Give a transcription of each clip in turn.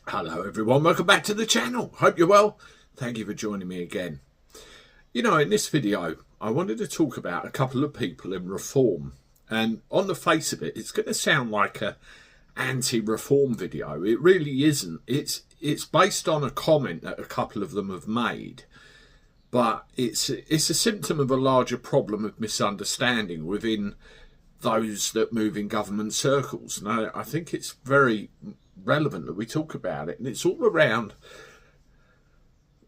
Hello everyone, welcome back to the channel. Hope you're well. Thank you for joining me again. In this video I wanted to talk about a couple of people in reform, and on the face of it it's going to sound like a anti-reform video. It really isn't. It's based on a comment that a couple of them have made, but it's a symptom of a larger problem of misunderstanding within those that move in government circles. And I think it's very relevant that we talk about it, and it's all around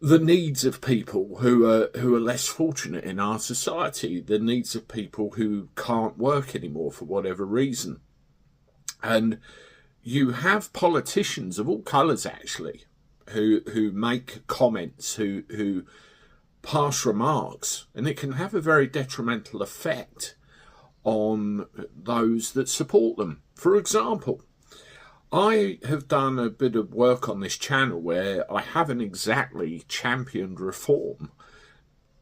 the needs of people who are less fortunate in our society, the needs of people who can't work anymore for whatever reason. And you have politicians of all colours actually who make comments, who pass remarks, and it can have a very detrimental effect on those that support them. For example, I have done a bit of work on this channel where I haven't exactly championed reform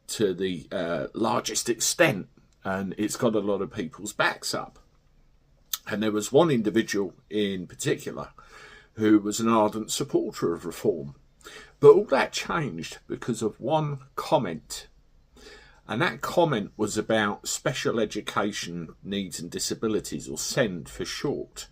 to the largest extent, and it's got a lot of people's backs up. And there was one individual in particular who was an ardent supporter of reform. But all that changed because of one comment. And that comment was about special education needs and disabilities, or SEND for short.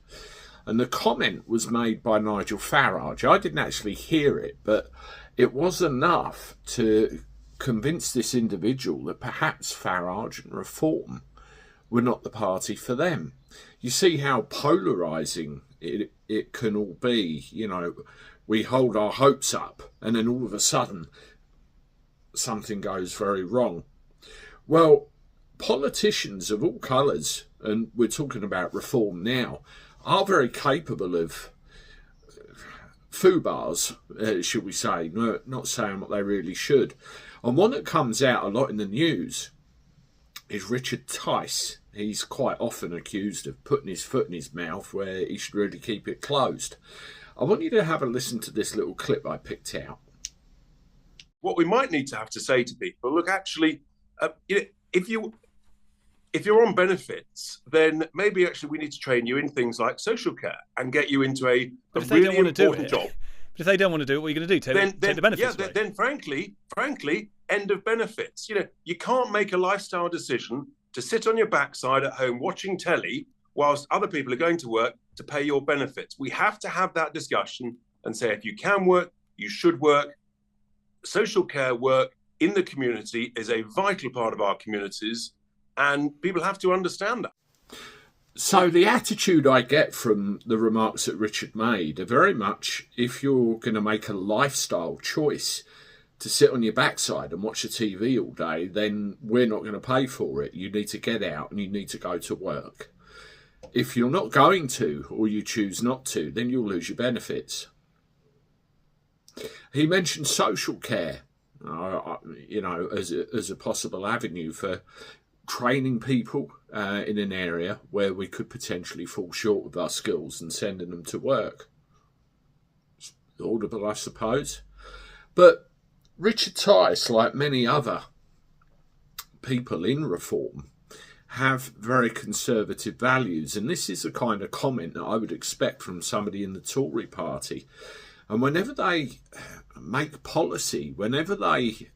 And the comment was made by Nigel Farage. I didn't actually hear it, but it was enough to convince this individual that perhaps Farage and reform were not the party for them. You see how polarising it can all be. We hold our hopes up and then all of a sudden something goes very wrong. Well, politicians of all colours, and we're talking about reform now, are very capable of foobars, should we say, not saying what they really should. And one that comes out a lot in the news is Richard Tice. He's quite often accused of putting his foot in his mouth where he should really keep it closed. I want you to have a listen to this little clip I picked out. What we might need to have to say to people, look, actually, if you're on benefits, then maybe actually we need to train you in things like social care and get you into a really important job. But if they don't want to do it, what are you going to do? Take the benefits away? Then frankly, end of benefits. You can't make a lifestyle decision to sit on your backside at home watching telly whilst other people are going to work to pay your benefits. We have to have that discussion and say, if you can work, you should work. Social care work in the community is a vital part of our communities, and people have to understand that. So the attitude I get from the remarks that Richard made are very much, if you're going to make a lifestyle choice to sit on your backside and watch the TV all day, then we're not going to pay for it. You need to get out and you need to go to work. If you're not going to, or you choose not to, then you'll lose your benefits. He mentioned social care, as a possible avenue for training people in an area where we could potentially fall short of our skills and sending them to work. It's audible, I suppose. But Richard Tice, like many other people in reform, have very conservative values, and this is the kind of comment that I would expect from somebody in the Tory party. And whenever they make policy, whenever they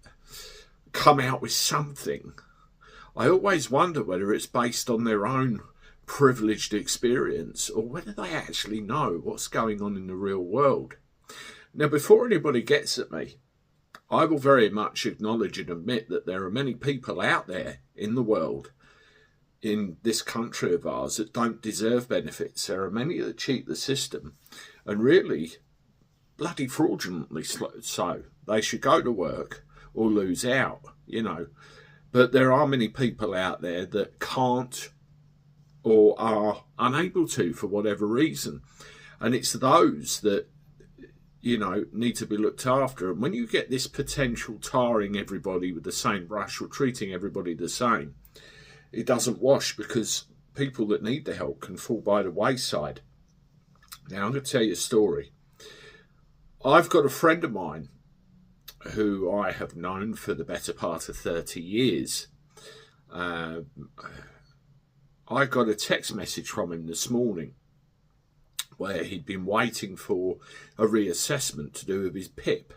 come out with something, I always wonder whether it's based on their own privileged experience or whether they actually know what's going on in the real world. Now, before anybody gets at me, I will very much acknowledge and admit that there are many people out there in the world, in this country of ours, that don't deserve benefits. There are many that cheat the system, and really bloody fraudulently so. They should go to work or lose out, But there are many people out there that can't or are unable to for whatever reason. And it's those that, need to be looked after. And when you get this potential tarring everybody with the same brush or treating everybody the same, it doesn't wash, because people that need the help can fall by the wayside. Now, I'm going to tell you a story. I've got a friend of mine who I have known for the better part of 30 years. I got a text message from him this morning where he'd been waiting for a reassessment to do with his PIP.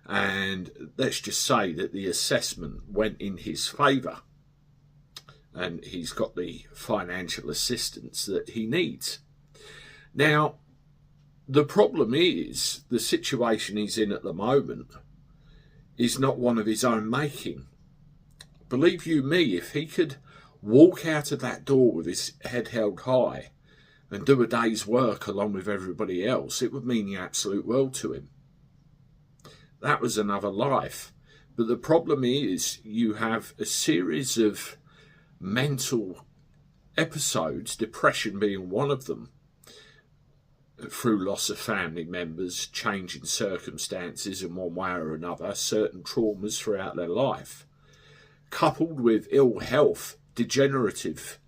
And let's just say that the assessment went in his favour, and he's got the financial assistance that he needs. Now, the problem is the situation he's in at the moment is not one of his own making. Believe you me, if he could walk out of that door with his head held high and do a day's work along with everybody else, it would mean the absolute world to him. That was another life. But the problem is you have a series of mental episodes, depression being one of them, through loss of family members, changing circumstances in one way or another, certain traumas throughout their life, coupled with ill health,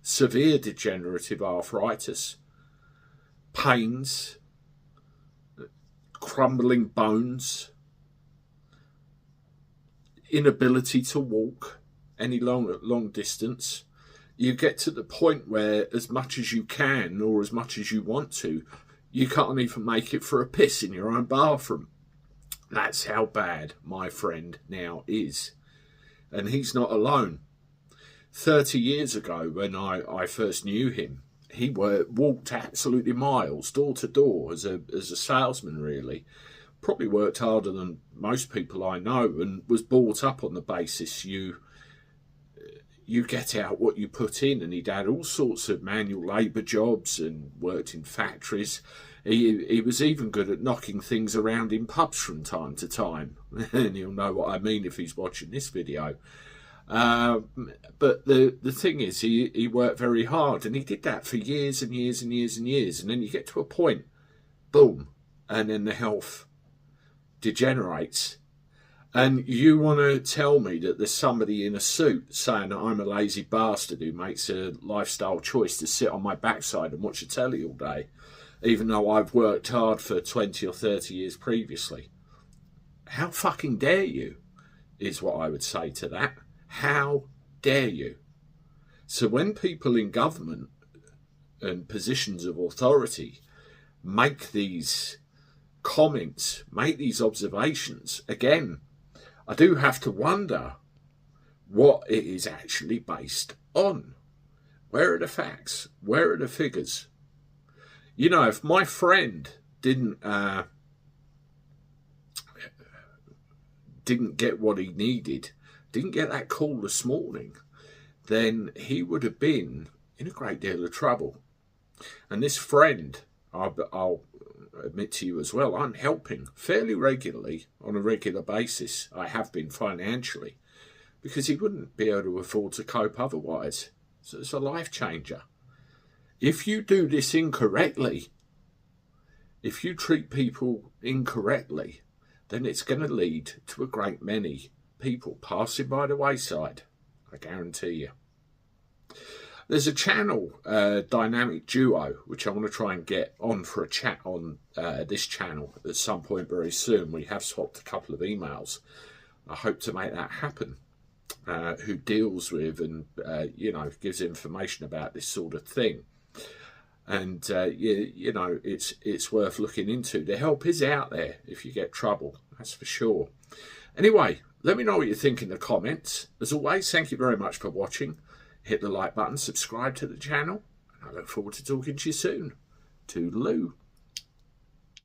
severe degenerative arthritis, pains, crumbling bones, inability to walk any long distance. You get to the point where as much as you can or as much as you want to, you can't even make it for a piss in your own bathroom. That's how bad my friend now is. And he's not alone. 30 years ago, when I first knew him, he walked absolutely miles, door to door, as a salesman, really. Probably worked harder than most people I know, and was brought up on the basis you get out what you put in. And he'd had all sorts of manual labour jobs and worked in factories. He was even good at knocking things around in pubs from time to time. And he'll know what I mean if he's watching this video. But the thing is, he worked very hard, and he did that for years and years and years and years. And then you get to a point, boom, and then the health degenerates. And you want to tell me that there's somebody in a suit saying that I'm a lazy bastard who makes a lifestyle choice to sit on my backside and watch the telly all day, even though I've worked hard for 20 or 30 years previously? How fucking dare you, is what I would say to that. How dare you? So when people in government and positions of authority make these comments, make these observations, again, I do have to wonder what it is actually based on. Where are the facts? Where are the figures? You know, if my friend didn't get what he needed, didn't get that call this morning, then he would have been in a great deal of trouble. And this friend, I'll admit to you as well, I'm helping fairly regularly, on a regular basis. I have been financially, because he wouldn't be able to afford to cope otherwise. So it's a life changer. If you do this incorrectly, if you treat people incorrectly, then it's going to lead to a great many people passing by the wayside. I guarantee you. There's a channel, Dynamic Duo, which I want to try and get on for a chat on this channel at some point very soon. We have swapped a couple of emails. I hope to make that happen. Who deals with and, gives information about this sort of thing. And, it's worth looking into. The help is out there if you get trouble, that's for sure. Anyway, let me know what you think in the comments. As always, thank you very much for watching. Hit the like button, subscribe to the channel, and I look forward to talking to you soon. Toodaloo.